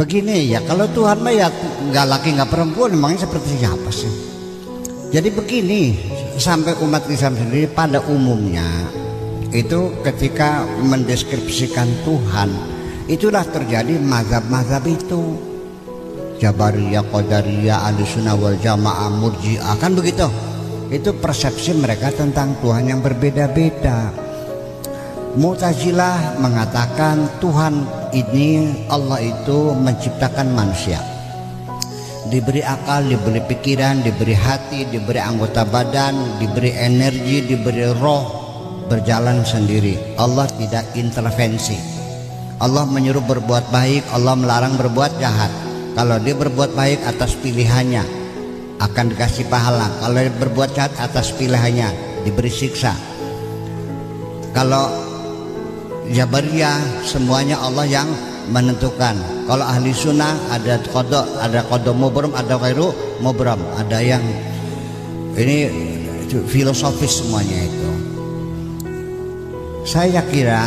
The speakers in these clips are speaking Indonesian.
Begini ya, kalau Tuhan mah ya nggak laki nggak perempuan, emangnya seperti siapa sih? Jadi begini, sampai umat Islam sendiri pada umumnya itu ketika mendeskripsikan Tuhan, itulah terjadi mazhab-mazhab itu. Jabariyah, Qadariyah, Ahlussunnah wal Jamaah, Murji'ah, kan begitu. Itu persepsi mereka tentang Tuhan yang berbeda-beda. Mu'tazilah mengatakan Tuhan ini, Allah itu menciptakan manusia, diberi akal, diberi pikiran, diberi hati, diberi anggota badan, diberi energi, diberi roh, berjalan sendiri. Allah tidak intervensi. Allah menyuruh berbuat baik, Allah melarang berbuat jahat. Kalau dia berbuat baik atas pilihannya akan dikasih pahala, kalau dia berbuat jahat atas pilihannya diberi siksa. Kalau Jabariyah semuanya Allah yang menentukan. Kalau ahli sunnah ada qada mubram, ada ghairu mubram, ada yang ini filosofis semuanya itu. Saya kira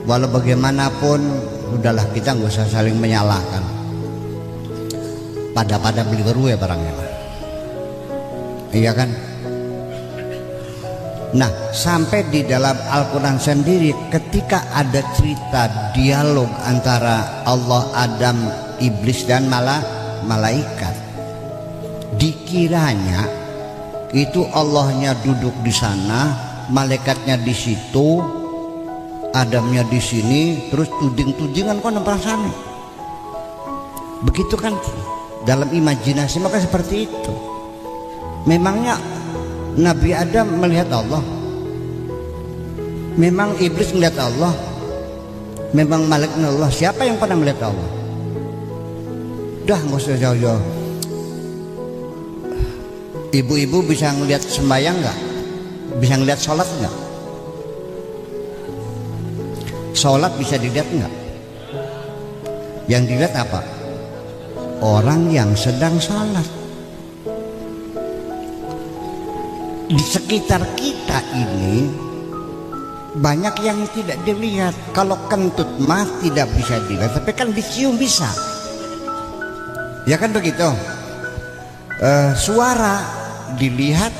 walau bagaimanapun udahlah, kita nggak usah saling menyalahkan. Pada beli baru ya barangnya, iya kan? Nah, sampai di dalam Al-Quran sendiri ketika ada cerita dialog antara Allah, Adam, Iblis dan malaikat, dikiranya itu Allahnya duduk di sana, malaikatnya di situ, Adamnya di sini, terus tuding-tudingan kok perasaan. Begitu kan dalam imajinasi, maka seperti itu. Memangnya Nabi Adam melihat Allah? Memang Iblis melihat Allah? Memang malaikat Allah? Siapa yang pernah melihat Allah? Dah nggak usah jauh-jauh. Ibu-ibu bisa ngelihat sembahyang nggak? Bisa ngelihat sholat nggak? Sholat bisa dilihat nggak? Yang dilihat apa? Orang yang sedang sholat. Di sekitar kita ini banyak yang tidak dilihat. Kalau kentut mah tidak bisa dilihat, tapi kan dicium bisa. Ya kan begitu. Suara dilihat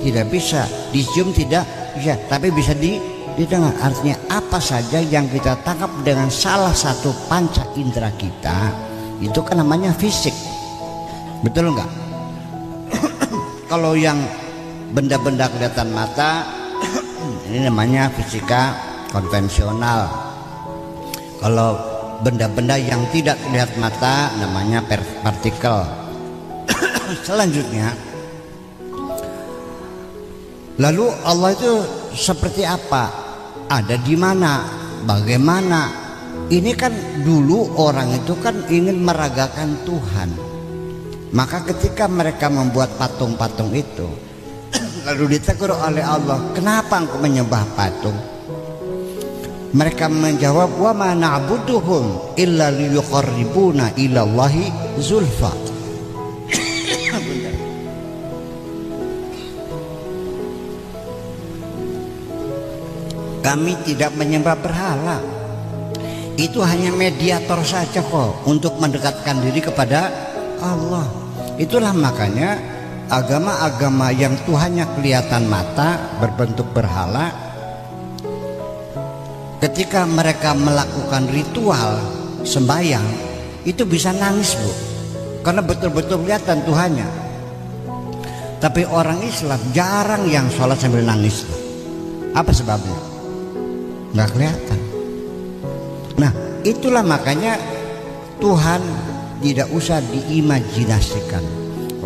tidak bisa, dicium tidak bisa, tapi bisa didengar. Artinya apa saja yang kita tangkap dengan salah satu panca indera kita, itu kan namanya fisik. Betul enggak? Kalau yang benda-benda kelihatan mata ini namanya fisika konvensional. Kalau benda-benda yang tidak terlihat mata namanya partikel. Selanjutnya, lalu Allah itu seperti apa? Ada di mana? Bagaimana? Ini kan dulu orang itu kan ingin meragakan Tuhan. Maka ketika mereka membuat patung-patung itu, lalu ditegur oleh Allah, kenapa engkau menyembah patung? Mereka menjawab, wa ma na'buduhum illa liyuqarribuna ilallahi zulfa. Kami tidak menyembah berhala. Itu hanya mediator saja kok untuk mendekatkan diri kepada Allah. Itulah makanya agama-agama yang Tuhannya kelihatan mata berbentuk berhala, ketika mereka melakukan ritual sembahyang itu bisa nangis, Bu, karena betul-betul kelihatan Tuhannya. Tapi orang Islam jarang yang sholat sambil nangis. Apa sebabnya? Nggak kelihatan. Nah, itulah makanya Tuhan tidak usah diimajinasikan,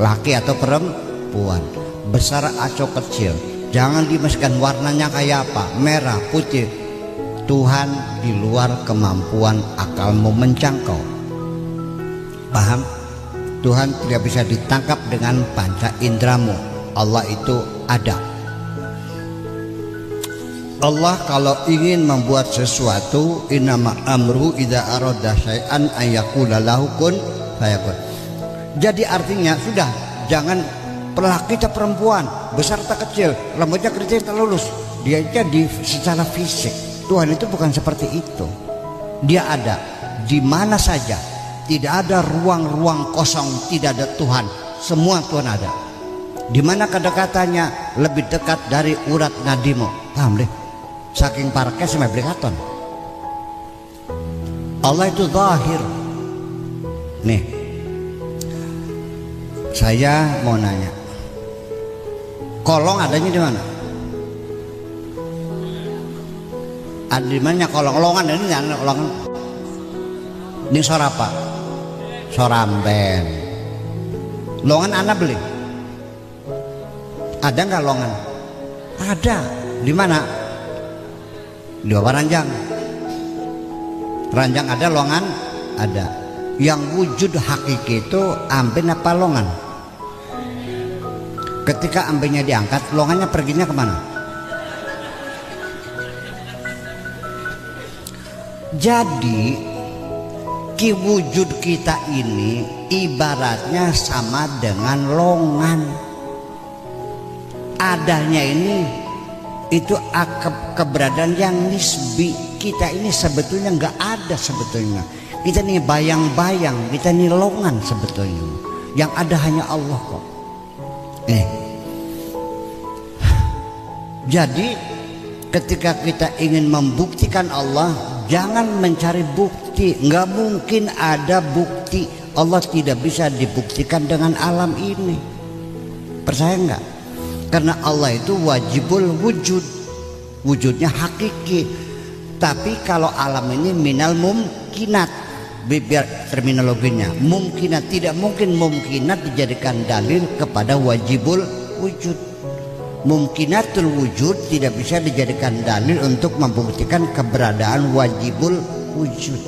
laki atau perempuan, besar atau kecil, jangan dimasukkan warnanya kayak apa, merah, putih. Tuhan di luar kemampuan akalmu menjangkau. Paham? Tuhan tidak bisa ditangkap dengan panca indramu. Allah itu ada. Allah kalau ingin membuat sesuatu, innama amru idza arada syai'an ayyaqula lahu kun fayakun. Jadi artinya sudah, jangan laki atau perempuan, besar atau kecil, rambutnya keriting atau lurus, dia jadi secara fisik. Tuhan itu bukan seperti itu. Dia ada di mana saja, Tidak ada ruang-ruang kosong, tidak ada Tuhan. Semua Tuhan ada. Di mana kedekatannya lebih dekat dari urat nadimu. Paham deh? Saking parknya sampai beli katon. Allah itu zahir. Nih, saya mau nanya, kolong adanya di mana? Ada di mana kolong? Longan ini nggak longan? Ini sorapa, soramben. Longan anak beli. Ada nggak longan? Ada. Di mana? Di bawah ranjang. Ranjang ada, longan ada. Yang wujud hakiki itu amben apa longan? Ketika ambennya diangkat, longannya perginya kemana? Jadi wujud kita ini ibaratnya sama dengan longan. Adanya ini itu keberadaan yang nisbi. Kita ini sebetulnya nggak ada sebetulnya. Kita ini bayang-bayang, kita ini longan sebetulnya. Yang ada hanya Allah kok. Jadi ketika kita ingin membuktikan Allah, jangan mencari bukti. Nggak mungkin ada bukti. Allah tidak bisa dibuktikan dengan alam ini. Percaya nggak? Karena Allah itu wajibul wujud. Wujudnya hakiki. Tapi kalau alam ini minal mumkinat, biar terminologinya mumkinat, tidak mungkin mumkinat dijadikan dalil kepada wajibul wujud. Mumkinatul wujud tidak bisa dijadikan dalil untuk membuktikan keberadaan wajibul wujud.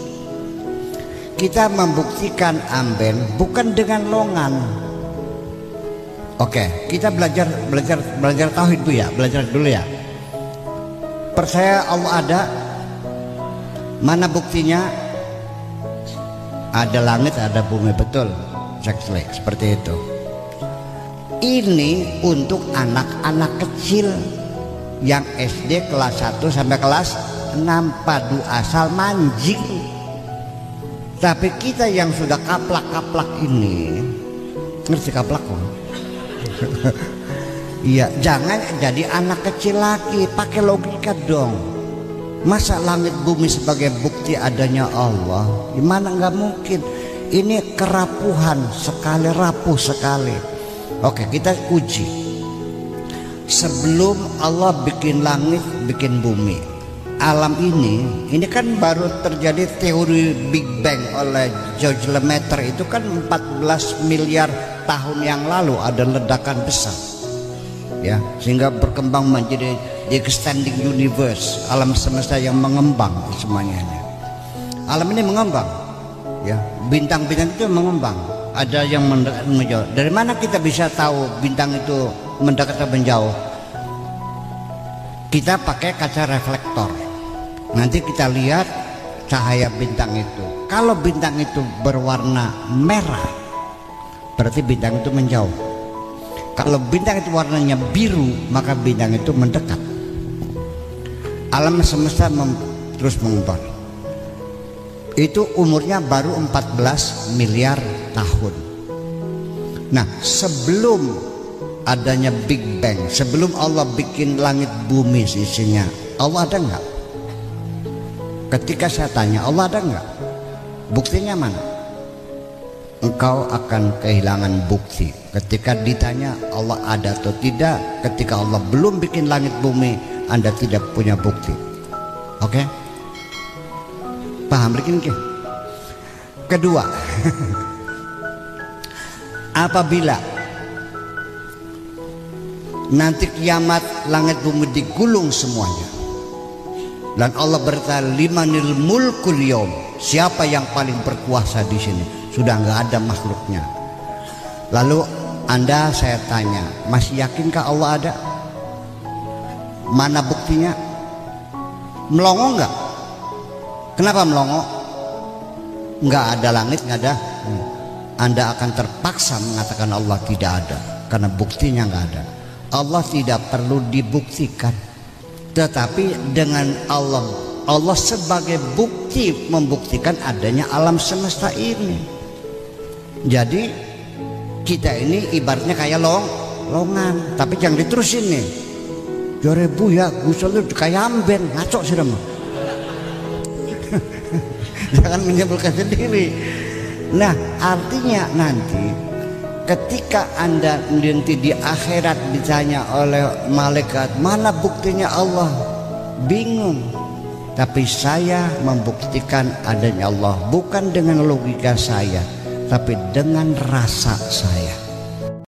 Kita membuktikan amben bukan dengan longan. Oke, kita belajar tauhid Bu ya, belajar dulu ya. Percaya Allah ada. Mana buktinya? Ada langit, ada bumi, betul. Seperti itu. Ini untuk anak-anak kecil yang SD kelas 1 sampai kelas 6 padu asal manjing. Tapi kita yang sudah kaplak-kaplak ini, ngerti kaplak kok? Iya, jangan jadi anak kecil lagi, pakai logika dong. Masa langit bumi sebagai bukti adanya Allah? Gimana, nggak mungkin. Ini kerapuhan sekali, rapuh sekali. Oke, kita uji. Sebelum Allah bikin langit, bikin bumi, alam ini kan baru terjadi teori Big Bang oleh George Lemaitre. Itu kan 14 miliar tahun yang lalu ada ledakan besar, ya, sehingga berkembang menjadi extending universe, alam semesta yang mengembang semuanya. Alam ini mengembang, ya, bintang-bintang itu mengembang. Ada yang mendekat, menjauh. Dari mana kita bisa tahu bintang itu mendekat atau menjauh? Kita pakai kaca reflektor. Nanti kita lihat cahaya bintang itu. Kalau bintang itu berwarna merah, berarti bintang itu menjauh. Kalau bintang itu warnanya biru, maka bintang itu mendekat. Alam semesta terus mengembang. Itu umurnya baru 14 miliar tahun. Nah, sebelum adanya Big Bang, sebelum Allah bikin langit bumi isinya, Allah ada nggak? Ketika saya tanya Allah ada nggak, buktinya mana? Engkau akan kehilangan bukti. Ketika ditanya Allah ada atau tidak, ketika Allah belum bikin langit bumi, Anda tidak punya bukti. Oke? Paham bikin ke? Kedua, apabila nanti kiamat langit bumi digulung semuanya, dan Allah berkata limanil mulkul yaum, siapa yang paling berkuasa di sini? Sudah nggak ada makhluknya. Lalu Anda, saya tanya, masih yakinkah Allah ada? Mana buktinya? Melongo nggak? Kenapa melongo? Nggak ada langit, nggak ada. Anda akan terpaksa mengatakan Allah tidak ada, karena buktinya nggak ada. Allah tidak perlu dibuktikan. Tetapi dengan Allah Allah sebagai bukti membuktikan adanya alam semesta ini. Jadi kita ini ibaratnya kayak longan, tapi jangan diterusin nih. Jare bu ya, gusul itu kayak amben, ngaco sih remah. Jangan menyimpulkan sendiri. Nah, artinya nanti ketika Anda nanti di akhirat ditanya oleh malaikat, mana buktinya Allah? Bingung. Tapi saya membuktikan adanya Allah bukan dengan logika saya, tapi dengan rasa saya.